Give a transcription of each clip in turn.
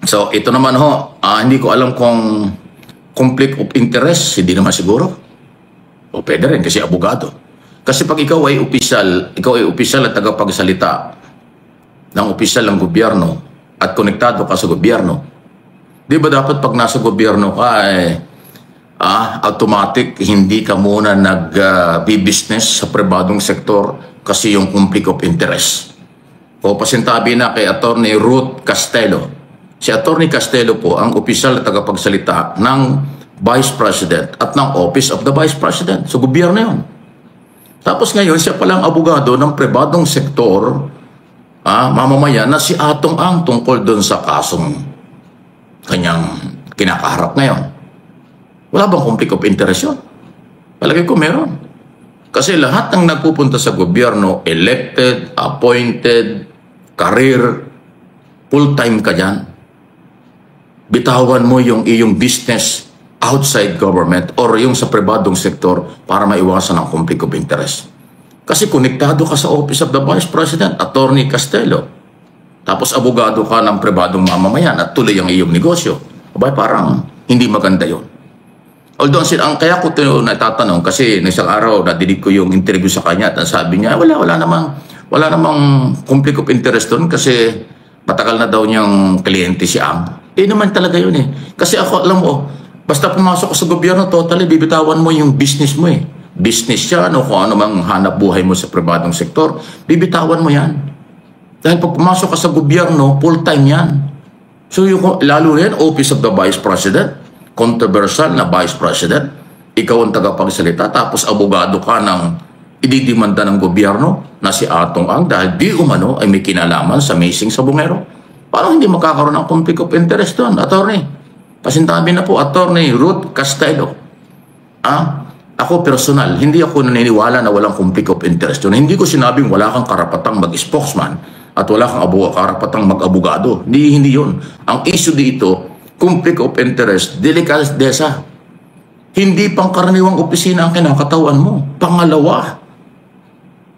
So ito naman ho, hindi ko alam kung conflict of interest, hindi naman siguro. O pwede rin kasi abogado. Kasi pag ikaw ay opisyal at tagapagsalita ng opisyal ng gobyerno at konektado ka sa gobyerno, di ba dapat pag nasa gobyerno ka automatic hindi ka muna nag-business sa pribadong sektor kasi yung conflict of interest. O pasintabi na kay Attorney Ruth Castelo. Si Attorney Castelo po ang opisyal na tagapagsalita ng Vice President at ng Office of the Vice President. So gobyerno yun. Tapos ngayon siya palang abogado ng pribadong sektor, mamamayan na si Atong Ang tungkol doon sa kasong kanyang kinakaharap ngayon. Wala bang conflict of interest yun? Palagay ko meron. Kasi lahat ng nagpupunta sa gobyerno, elected, appointed, career, full-time ka dyan. Bitawan mo yung iyong business outside government or yung sa pribadong sektor para maiwasan ang conflict of interest. Kasi konektado ka sa Office of the Vice President, Attorney Castelo. Tapos abogado ka ng pribadong mamamayan at tuloy ang iyong negosyo. Abay, parang hindi maganda yun. Although, kaya ko ito natatanong kasi isang araw nadinig ko yung interview sa kanya at sabi niya, wala namang conflict of interest doon kasi matagal na daw niyang kliyente si Ang. Naman talaga yun eh. Kasi ako, alam mo, basta pumasok ka sa gobyerno, totally bibitawan mo yung business mo eh. Business yan o kung ano mang hanap buhay mo sa pribadong sektor, bibitawan mo yan. Dahil pag pumasok ka sa gobyerno, full-time yan. So yung, lalo yan, Office of the Vice President, controversial na Vice President, ikaw ang tagapagsalita, tapos abogado ka ng ididimanda ng gobyerno na si Atong Ang dahil di umano ay may kinalaman sa Missing Sabongero. Parang hindi magkakaroon ng conflict of interest doon, attorney. Pasintabi na po, Attorney Ruth Castelo. Ako personal, hindi ako naniniwala na walang conflict of interest doon. Hindi ko sinabing wala kang karapatang mag-spokesman at wala kang karapatang mag-abogado. Hindi yun. Ang issue dito, conflict of interest, delikadesa. Hindi pangkaraniwang opisina ang kinakatawan mo. Pangalawa,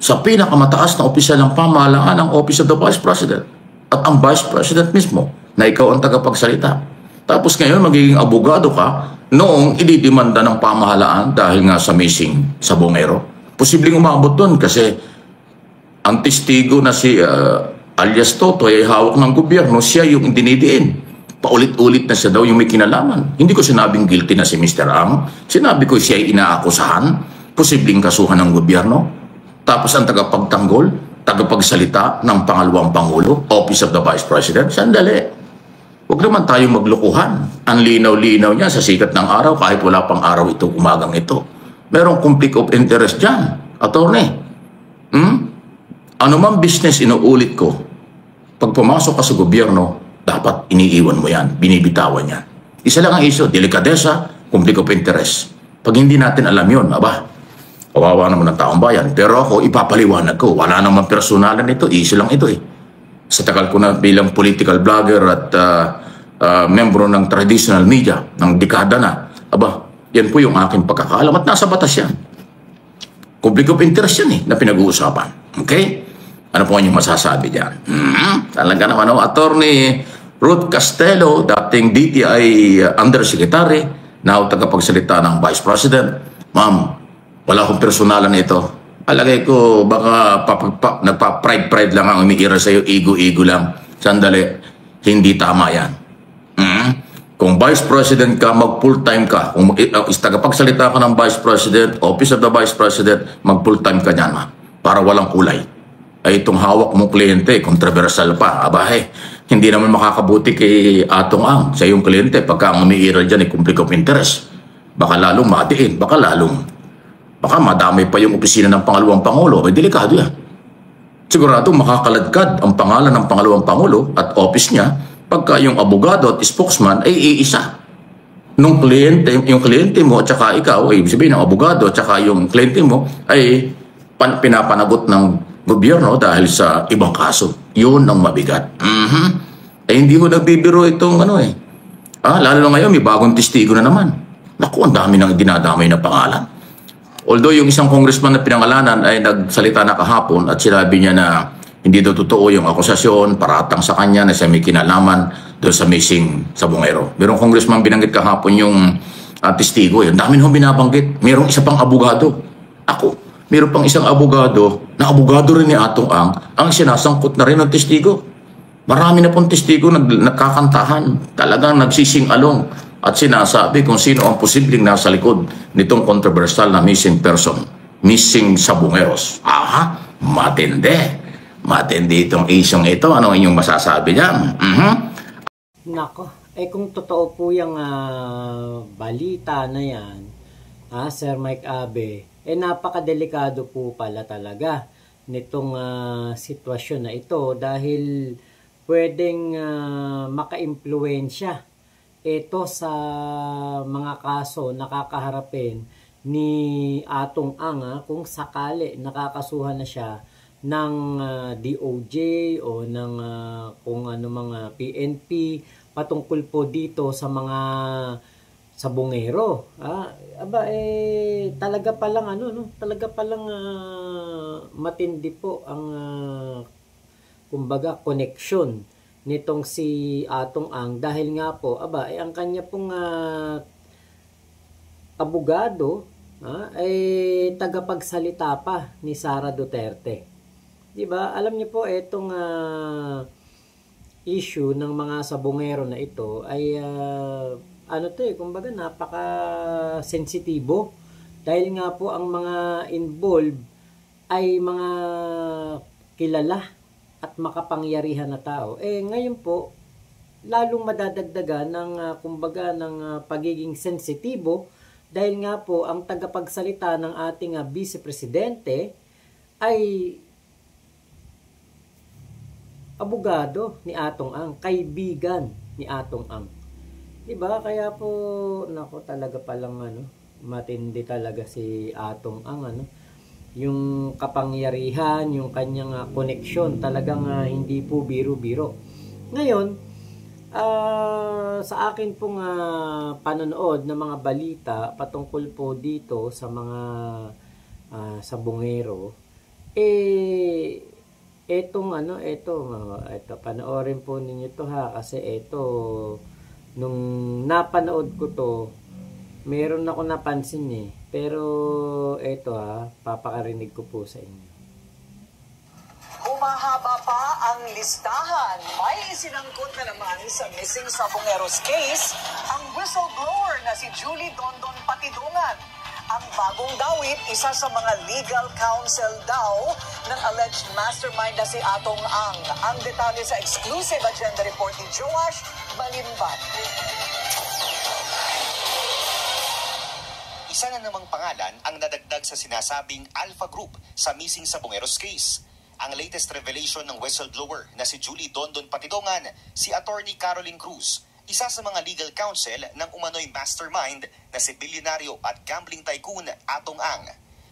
sa pinakamataas na opisyal ng pamahalaan ang Office of the Vice President at ang Vice President mismo na ikaw ang tagapagsalita. Tapos ngayon magiging abogado ka noong ididimanda ng pamahalaan dahil nga sa Missing Sabongero. Posibleng umabot doon kasi ang testigo na si alias Toto ay hawak ng gobyerno, siya yung dinidiin. Paulit-ulit na siya daw yung may kinalaman. Hindi ko sinabing guilty na si Mr. Ang. Sinabi ko siya ay inaakusahan, posibleng kasuhan ng gobyerno. Tapos ang tagapagtanggol, tagapagsalita ng pangalawang Pangulo, Office of the Vice President, sandali. Huwag naman tayong maglukuhan. Ang linaw-linaw niya sa sikat ng araw, kahit wala pang araw ito, umagang ito. Merong conflict of interest dyan, attorney. Ano man business inuulit ko, pag pumasok ka sa gobyerno, dapat iniiwan mo yan, binibitawan yan. Isa lang ang issue, delikadesa, conflict of interest. Pag hindi natin alam yun, kawawa naman ng taong bayan. Pero ako, ipapaliwanag ko. Wala naman personalan ito. Issue lang ito eh. Sa tagal ko na bilang political blogger at membro ng traditional media, ng dekada na. Yan po yung aking pagkakaalam at nasa batas yan. Conflict of interest yan eh, na pinag-uusapan. Okay? Ano po yung masasabi dyan? Talaga naman, Attorney Ruth Castelo, dating DTI Undersecretary, now tagapagsalita ng Vice President. Ma'am, wala akong personalan ito. Alagay ko, baka nagpa-pride lang ang umiira sa'yo, ego-ego lang. Sandali, hindi tama yan. Kung Vice President ka, mag-full-time ka. Kung tagapagsalita ka ng Vice President, Office of the Vice President, mag-full-time ka dyan, para walang kulay. Ay itong hawak mong kliyente, controversial pa. Hindi naman makakabuti kay Atong Ang sa iyong kliyente pagka ang umiira dyan ay conflict of interest. Baka lalong matiin, baka madamay pa yung opisina ng pangalawang Pangulo. May delikado yan. Sigurado makakaladkad ang pangalan ng pangalawang Pangulo at office niya pagka yung abogado at spokesman ay iisa. Yung kliyente mo at saka ikaw, ay sabihin ng abogado at saka yung kliyente mo ay pinapanagot ng gobyerno dahil sa ibang kaso. Yun ang mabigat. Hindi ko nagbibiro itong lalo na ngayon may bagong testigo na naman. Naku, ang dami nang dinadamay na pangalan. Although yung isang congressman na pinangalanan ay nagsalita na kahapon at sinabi niya na hindi daw totoo yung akusasyon, paratang sa kanya na siya may kinalaman doon sa missing sa Bungero. Merong congressman binanggit kahapon yung testigo. Ang dami nung binabanggit. Merong isa pang abogado. Ako, meron pang isang abogado na abogado rin ni Atong ang sinasangkot na rin ng testigo. Marami na pong testigo nagkakantahan. Talagang nagsising-along at sinasabi kung sino ang posibleng nasa likod nitong controversial na missing person. Missing sa Bungeros. Aha, matindi. Matindi itong isyong ito. Ano ang inyong masasabi dyan? Nako, kung totoo po yung balita na yan, Sir Mike Abe, napakadelikado po pala talaga nitong sitwasyon na ito dahil pwedeng maka-impluwensya ito sa mga kaso nakakaharapin ni Atong kung sakali nakakasuhan na siya ng DOJ o ng kung ano mga PNP patungkol po dito sa mga sa Bungero. Talaga palang talaga palang matindi po ang kumbaga connection nitong si Atong dahil nga po ang kanya pong abogado ay tagapagsalita pa ni Sara Duterte. 'Di ba? Alam niyo po itong issue ng mga sabongero na ito ay kumbaga napaka-sensitibo dahil nga po ang mga involved ay mga kilala at makapangyarihan na tao. Ngayon po lalong madadagdagan ng kumbaga ng pagiging sensitibo dahil nga po ang tagapagsalita ng ating Vice Presidente ay abogado ni Atong kaibigan ni Atong Diba? Kaya po, nako talaga palang matindi talaga si Atong yung kapangyarihan, yung kanyang koneksyon, talagang hindi po biro-biro. Ngayon, sa akin pong panonood ng mga balita patungkol po dito sa mga sa Bungero, ito panoorin po ninyo to kasi ito nung napanood ko to meron ako napansin pero ito papakarinig ko po sa inyo. Humahaba pa ang listahan. May isinangkot na naman sa missing sa Bungeros case ang whistleblower na si Julie Dondon Patidongan. Ang bagong dawit, isa sa mga legal counsel daw ng alleged mastermind na si Atong Ang detalye sa exclusive agenda report ni Joash Balimbat. Isa na namang pangalan ang nadagdag sa sinasabing Alpha Group sa missing sa Bungeros case. Ang latest revelation ng whistleblower na si Julie Dondon Patidongan, si Attorney Caroline Cruz, isa sa mga legal counsel ng umano'y mastermind na si bilyonaryo at gambling tycoon Atong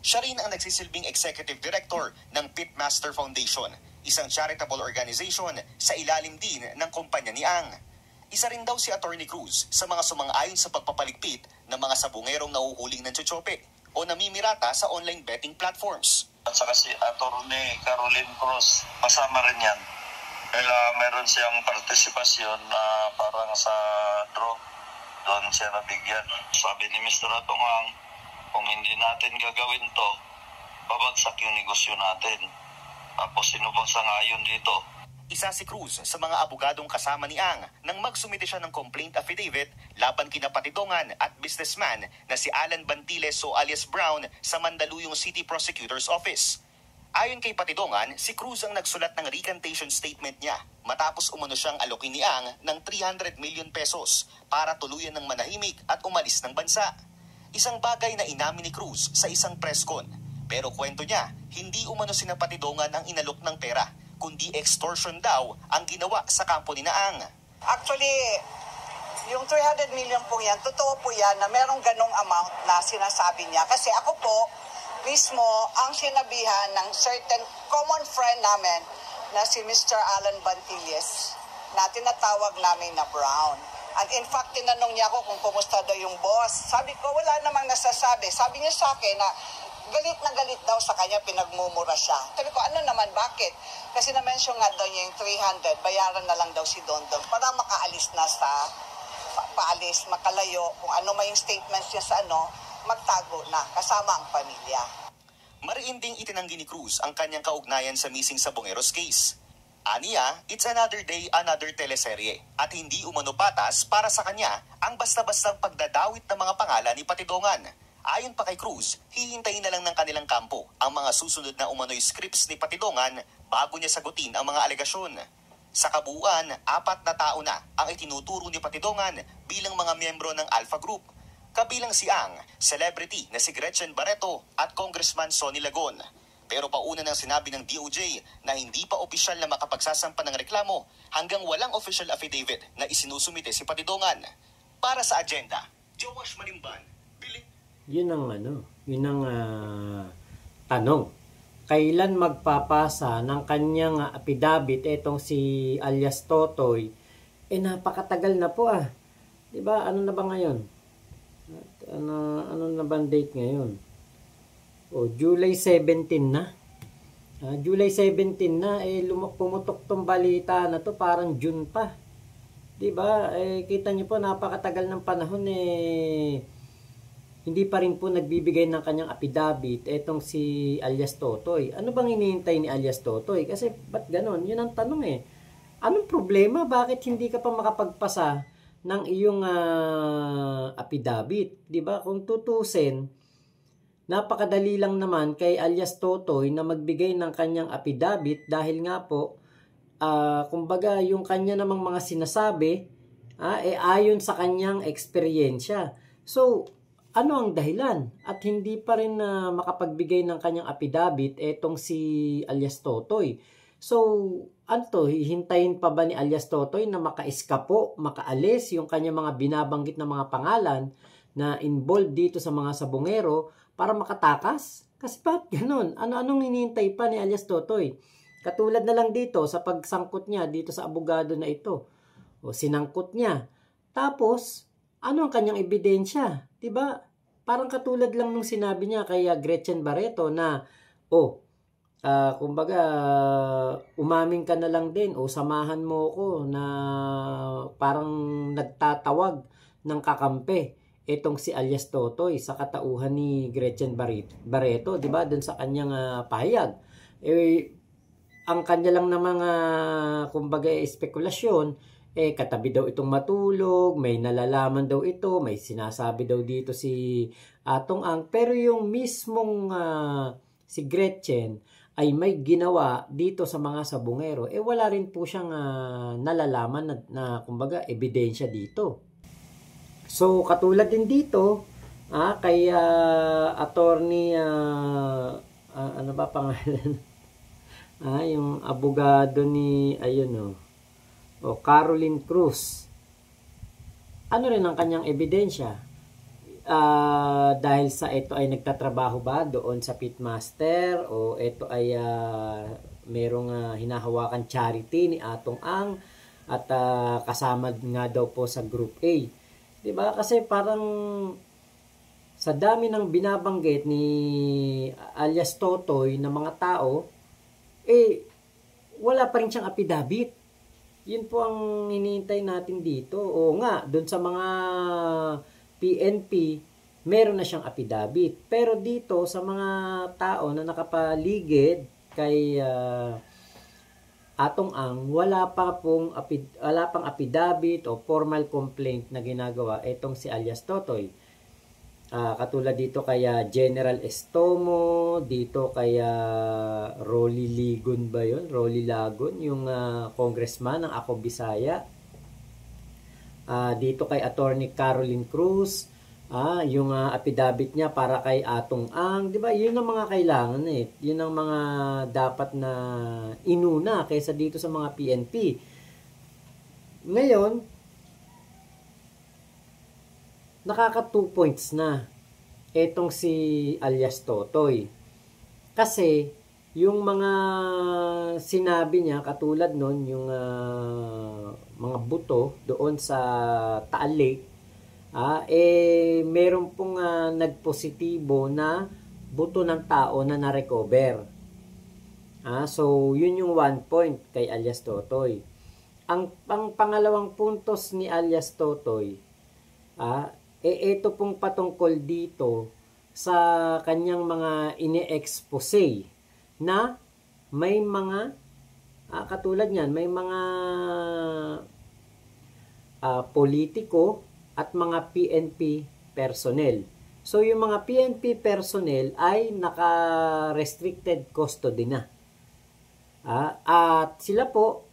Siya rin ang nagsisilbing executive director ng Pitmaster Foundation, isang charitable organization sa ilalim din ng kumpanya ni Isa rin daw si Attorney Cruz sa mga sumang-ayon sa pagpapaligpit ng mga sabungerong nahuhuling ng tsotsyope o namimirata sa online betting platforms. At saka si Attorney Caroline Cruz, kasama rin yan. Meron siyang partisipasyon na parang sa draw, doon siya nabigyan. Sabi ni Mr. Atong kung hindi natin gagawin to, babagsak yung negosyo natin. Tapos sino bang sangayon dito? Isa si Cruz sa mga abogadong kasama ni nang magsumite siya ng complaint affidavit laban kina Patidongan at businessman na si Alan Bantiles o alias Brown sa Mandaluyong City Prosecutor's Office. Ayon kay Patidongan, si Cruz ang nagsulat ng recantation statement niya matapos umano siyang alokin ni ng 300 million pesos para tuluyan ng manahimik at umalis ng bansa. Isang bagay na inamin ni Cruz sa isang press con. Pero kwento niya, hindi umano sina Patidongan ang inalok ng pera, kundi extortion daw ang ginawa sa kampo ni Actually, yung 300 million po yan, totoo po yan na merong ganong amount na sinasabi niya. Kasi ako po, mismo ang sinabihan ng certain common friend namin na si Mr. Alan Bantiles na tinatawag namin na Brown. And in fact, tinanong niya ako kung kumusta daw yung boss. Sabi ko, wala namang nasasabi. Sabi niya sa akin na galit na galit daw sa kanya, pinagmumura siya. Sabi ko, ano naman, bakit? Kasi na-mention nga daw niya yung 300, bayaran na lang daw si Dondon para makaalis na sa paalis, makalayo, kung ano may yung statements niya sa magtago na kasama ang pamilya. Mariinding itinanggi ni Cruz ang kanyang kaugnayan sa missing Sabongeros case. Aniya, it's another day, another teleserye at hindi umano patas para sa kanya ang basta-bastang pagdadawit ng mga pangalan ni Patidongan. Ayon pa kay Cruz, hihintayin na lang ng kanilang kampo ang mga susunod na umano'y scripts ni Patidongan bago niya sagutin ang mga alegasyon. Sa kabuuan, 4 na tao na ang itinuturo ni Patidongan bilang mga miyembro ng Alpha Group. Kabilang si Ang, celebrity na si Gretchen Barreto at Congressman Sonny Lagon. Pero pauna nang sinabi ng DOJ na hindi pa opisyal na makapagsasampa ng reklamo hanggang walang official affidavit na isinusumite si Patidongan. Para sa agenda, Joash Malimban, Yun ang tanong. Kailan magpapasa ng kanyang affidavit etong si alias Totoy? Napakatagal na po 'Di ba? Ano na ba ngayon? Ano na ba ang date ngayon? July 17 na. July 17 na pumutok tong balita na to, parang June pa. 'Di ba? Kita niyo po, napakatagal ng panahon hindi pa rin po nagbibigay ng kanyang affidavit etong si alias Totoy. Ano bang hinihintay ni alias Totoy? Kasi ba't ganon? Yun ang tanong Anong problema? Bakit hindi ka pa makapagpasa ng iyong affidavit? 'Di ba? Kung tutusin, napakadali lang naman kay alias Totoy na magbigay ng kanyang affidavit dahil nga po, kumbaga yung kanya namang mga sinasabi, ayon sa kanyang eksperyensya. So, ano ang dahilan? At hindi pa rin makapagbigay ng kanyang affidavit etong si alias Totoy. So, hihintayin pa ba ni alias Totoy na makaiskapo, makaalis yung kanyang mga binabanggit na mga pangalan na involved dito sa mga sabongero para makatakas? Kasi bakit ganun? Anong hinihintay pa ni alias Totoy? Katulad na lang dito sa pagsangkot niya dito sa abogado na ito. Sinangkot niya. Tapos, ano ang kanyang ebidensya? 'Di ba? Parang katulad lang nung sinabi niya kay Gretchen Barreto na, kumbaga, umaming ka na lang din o samahan mo ko na parang nagtatawag ng kakampi itong si alias Totoy sa katauhan ni Gretchen Barreto, 'di ba? Doon sa kanyang pahayag. Ang kanya lang na mga kumbaga espekulasyon, katabi daw itong matulog, may nalalaman daw ito, may sinasabi daw dito si Atong Ang, pero yung mismong si Gretchen ay may ginawa dito sa mga sabongero, wala rin po siyang nalalaman na kumbaga ebidensya dito. So katulad din dito kay attorney ano ba pangalan? Yung abogado ni Caroline Cruz. Ano rin ang kanyang ebidensya? Dahil sa ito ay nagtatrabaho ba doon sa pitmaster o ito ay merong hinahawakan charity ni Atong Ang at kasama nga daw po sa Group A. 'Di ba? Kasi parang sa dami ng binabanggit ni alias Totoy na mga tao, wala pa rin siyang affidavit. Yun po ang hinihintay natin dito. O nga, doon sa mga PNP, meron na siyang affidavit. Pero dito, sa mga tao na nakapaligid kay Atong Ang, wala pang affidavit o formal complaint na ginagawa itong si alias Totoy. Katulad dito kaya General Estomo, dito kaya Rolly Ligon ba yun? Rolly Lagon, yung congressman ng Ako Bisaya. Dito kay Attorney Caroline Cruz, yung affidavit niya para kay Atong Ang. Diba? Yun ang mga kailangan Yun ang mga dapat na inuna kaysa dito sa mga PNP. Ngayon, nakaka 2 points na etong si alias Totoy. Kasi yung mga sinabi niya katulad nun, yung mga buto doon sa Taal Lake, meron pong nagpositibo na buto ng tao na na-recover. So yun yung 1 point kay alias Totoy. ang pangalawang puntos ni alias Totoy, ito pong patungkol dito sa kanyang mga ine-expose na may mga katulad niyan, may mga politiko at mga PNP personnel. So yung mga PNP personnel ay naka-restricted custody na. At sila po,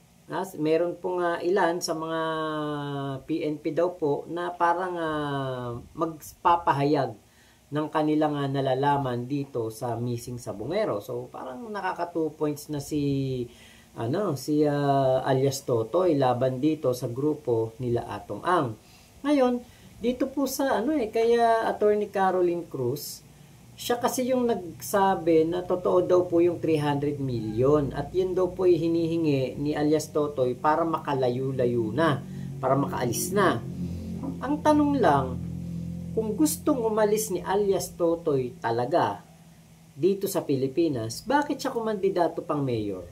meron pong ilan sa mga PNP daw po na parang magpapahayag ng kanilang nalalaman dito sa missing Sabongero. So parang nakaka 2 points na si alias Totoy laban dito sa grupo nila Atong Ang. Ngayon, dito po sa kaya Attorney Caroline Cruz, siya kasi yung nagsabi na totoo daw po yung 300 million at yun daw po hinihingi ni alias Totoy para makalayo-layo na, para makaalis na. Ang tanong lang, kung gustong umalis ni alias Totoy talaga dito sa Pilipinas, bakit siya kumandidato pang mayor?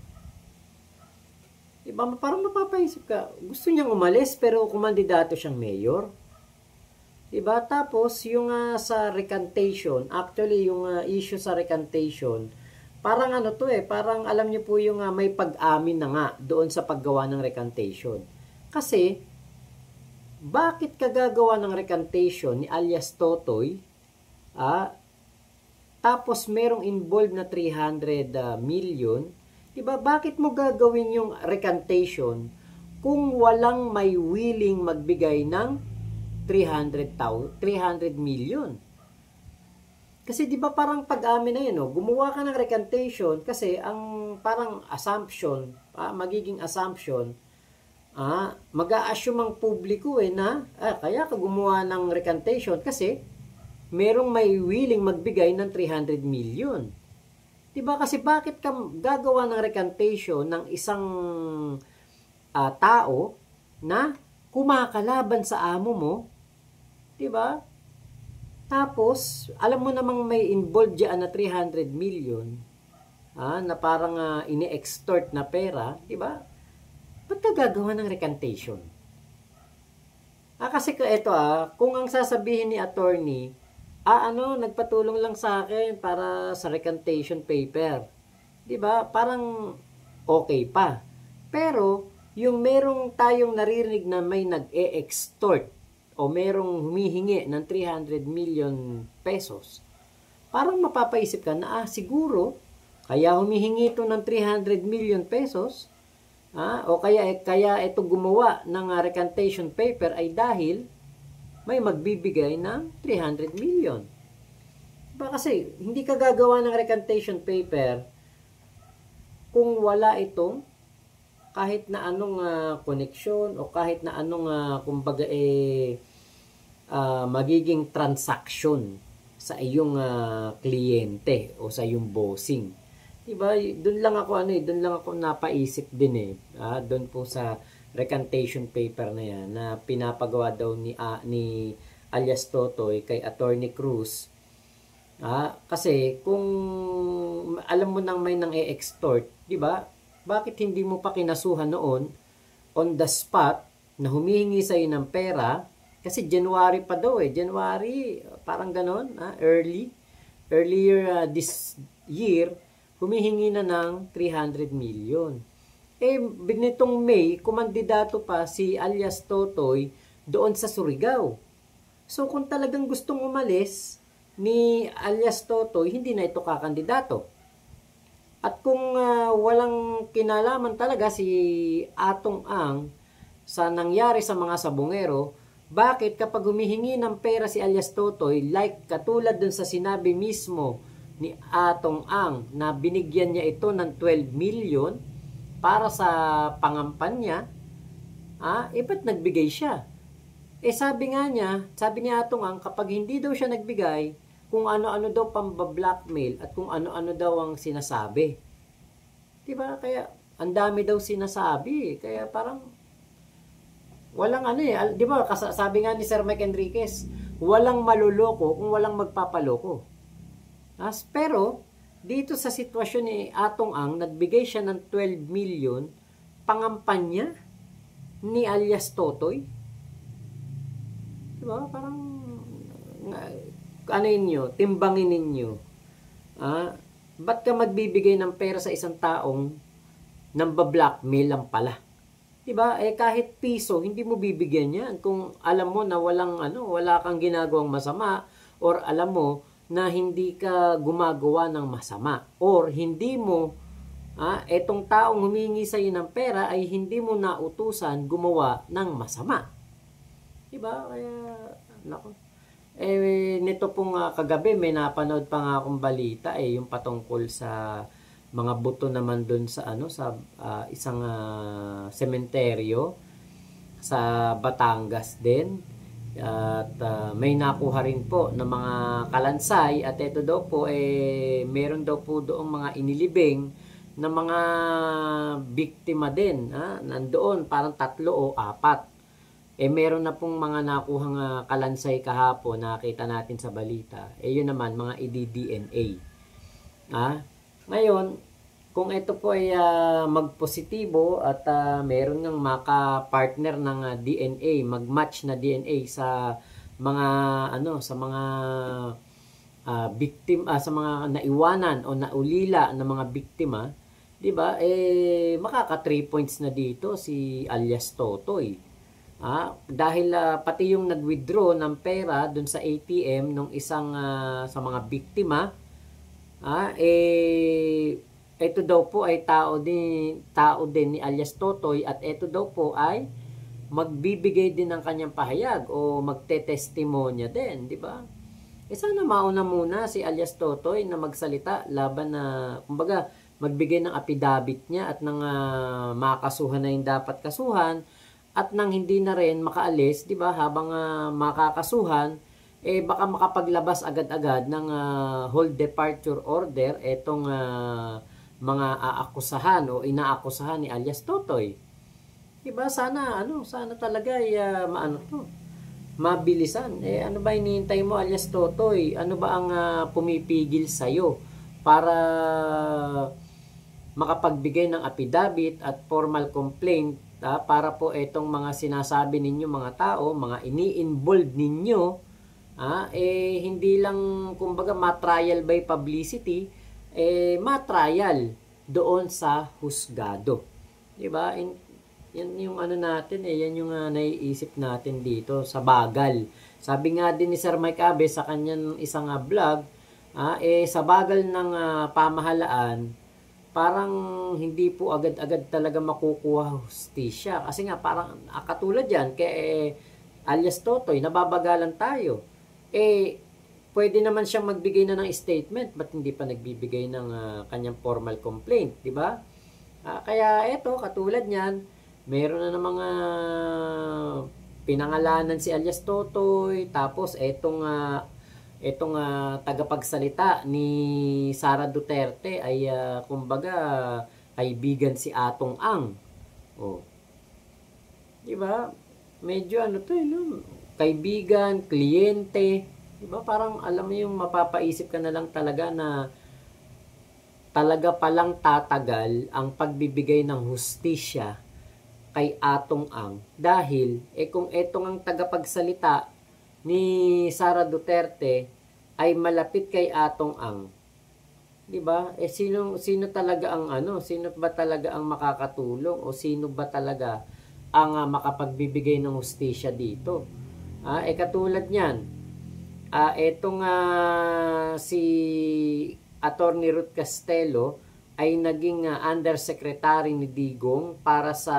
Diba, parang mapapaisip ka, gusto niyang umalis pero kumandidato siyang mayor? Diba? Tapos, yung sa recantation, actually, yung issue sa recantation, parang parang alam niyo po yung may pag-amin na nga doon sa paggawa ng recantation. Kasi, bakit kagagawa ng recantation ni alias Totoy, tapos merong involved na 300 million, diba? Bakit mo gagawin yung recantation kung walang may willing magbigay ng 300 million. Kasi 'di ba parang pag-amin na 'yun, gumawa ka ng recantation kasi ang parang assumption, magiging assumption, mag-a-assume ang publiko na kaya ka gumawa ng recantation kasi merong may willing magbigay ng 300 million. 'Di ba kasi bakit ka gagawa ng recantation ng isang tao na kumakalaban sa amo mo? Diba? Tapos, alam mo namang may involved dyan na 300 million, na parang ini-extort na pera, diba? Ba't ka gagawa ng recantation? Kasi ito kung ang sasabihin ni attorney, nagpatulong lang sa akin para sa recantation paper. Diba? Parang okay pa. Pero, yung merong tayong naririnig na may nag-e-extort o merong humihingi ng 300 million pesos, parang mapapaisip ka na siguro kaya humihingi ito ng 300 million pesos o kaya ito gumawa ng recantation paper ay dahil may magbibigay ng 300 million. Diba? Kasi hindi ka gagawa ng recantation paper kung wala itong kahit na anong koneksyon o kahit na anong kumbaga magiging transaction sa iyong kliyente o sa iyong bossing. Diba? Doon lang ako napaisip din doon po sa recantation paper na yan na pinapagawa daw ni alias Totoy kay Attorney Cruz. Kasi kung alam mo nang may nang e-extort, diba? Bakit hindi mo pa kinasuhan noon on the spot na humihingi sa'yo ng pera? Kasi January pa daw January, parang ganon, earlier this year, humihingi na ng 300 million. Binitong May, kumandidato pa si alias Totoy doon sa Surigao. So kung talagang gustong umalis ni alias Totoy, hindi na ito kakandidato. At kung walang kinalaman talaga si Atong Ang sa nangyari sa mga Sabongero, bakit kapag humihingi ng pera si alias Totoy, like katulad dun sa sinabi mismo ni Atong Ang na binigyan niya ito ng 12 million para sa pangampanya, ba't nagbigay siya? Sabi ni Atong Ang, kapag hindi daw siya nagbigay, kung ano-ano daw pamba-blackmail at kung ano-ano daw ang sinasabi. Diba? Kaya, ang dami daw sinasabi. Kaya parang, walang diba? Sabi nga ni Sir Mike Enriquez, walang maluloko kung walang magpapaloko. Pero, dito sa sitwasyon ni Atong Ang, nagbigay siya ng 12 million pangampanya. ni alias Totoy? Diba? Parang, ano ninyo, timbangin ninyo. Ba't ka magbibigay ng pera sa isang taong namba-blackmail lang pala? Diba? Kahit piso, hindi mo bibigyan yan kung alam mo na wala kang ginagawang masama, or alam mo na hindi ka gumagawa ng masama, or hindi mo etong taong humingi sa iyo ng pera ay hindi mo nautusan gumawa ng masama. Diba? Kaya, nako. Nito pong kagabi, may napanood pa nga akong balita, yung patungkol sa mga buto naman doon sa isang sementeryo sa Batangas din. At may nakuha rin po ng mga kalansay, at ito daw po meron daw po doong mga inilibing na mga biktima din, nandoon parang 3 o 4. Meron na pong mga nakuhang kalansay kahapon, nakita natin sa balita. Yun naman, mga i-DNA. Ngayon, kung ito po ay magpositibo at meron ng maka-partner ng DNA, mag-match na DNA sa mga biktima, sa mga naiwanan o naulila ng mga biktima, 'di ba? Makaka 3 points na dito si alias Totoy. Dahil pati yung nag-withdraw ng pera dun sa ATM nung isang sa mga biktima, ito daw po ay tao din ni alias Totoy, at ito daw po ay magbibigay din ng kanyang pahayag o magte-testimonya din, di ba? Sana mauna muna si alias Totoy na magsalita laban na, kumbaga, magbigay ng affidavit niya at ng makasuhan na yung dapat kasuhan, at nang hindi na rin makaalis, di ba, habang makakasuhan, baka makapaglabas agad-agad ng hold departure order etong mga aakusahan o inaakusahan ni alias Totoy. Diba? Sana talaga mabilisan. Ano ba hinihintay mo, alias Totoy? Ano ba ang pumipigil sa'yo para makapagbigay ng affidavit at formal complaint para po itong mga sinasabi ninyo mga tao, mga ini-involve ninyo, hindi lang kumbaga ma-trial by publicity, ma-trial doon sa husgado. Diba? Yan yung natin, yan yung naiisip natin dito sa bagal. Sabi nga din ni Sir Mike Abe sa kanyang isang vlog, sa bagal ng pamahalaan, parang hindi po agad-agad talaga makukuha hustisya. Kasi nga parang katulad yan kay alias Totoy, nababagalan tayo. Pwede naman siyang magbigay na ng statement, ba't hindi pa nagbibigay ng kanyang formal complaint, di ba? Kaya eto, katulad niyan, meron na ng mga pinangalanan si alias Totoy, tapos etong tagapagsalita ni Sara Duterte ay kumbaga kaibigan si Atong Ang. Di ba? Medyo kaibigan, kliyente, di ba? Parang alam mo yung mapapaisip ka na lang talaga na talaga palang tatagal ang pagbibigay ng hustisya kay Atong Ang dahil kung etong ang tagapagsalita ni Sara Duterte ay malapit kay Atong Ang, di ba? Sino talaga ang sino ba talaga ang makakatulong o sino ba talaga ang makapagbibigay ng hustisya dito? Katulad niyan, etong si Attorney Ruth Castelo ay naging undersecretary ni Digong para sa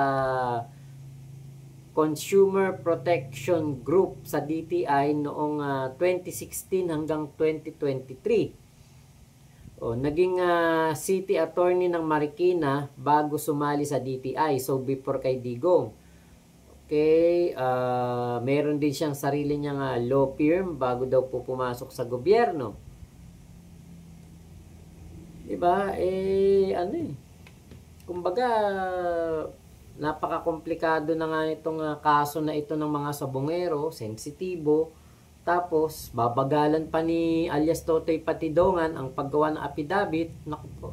Consumer Protection Group sa DTI noong 2016 hanggang 2023. Naging city attorney ng Marikina bago sumali sa DTI. So before kay Digong. Okay, meron din siyang sarili niyang law firm bago daw po pumasok sa gobyerno. Diba? Kumbaga, napaka-komplikado na nga itong kaso na ito ng mga sabongero, sensitibo. Tapos, babagalan pa ni alias Totoy Patidongan ang paggawa ng affidavit. Naku po.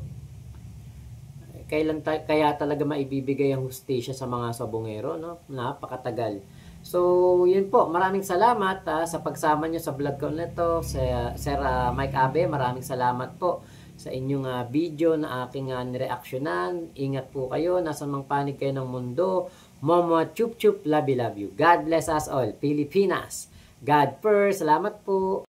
kaya talaga maibibigay ang hustisya sa mga sabongero, no? Napakatagal. So, yun po. Maraming salamat sa pagsama nyo sa vlog ko nito. Sir Mike Abe, maraming salamat po sa inyong video na aking nireaksyonan. Ingat po kayo. Nasa mang panig kayo ng mundo. Momo chup chup, love you. God bless us all. Pilipinas. God first. Salamat po.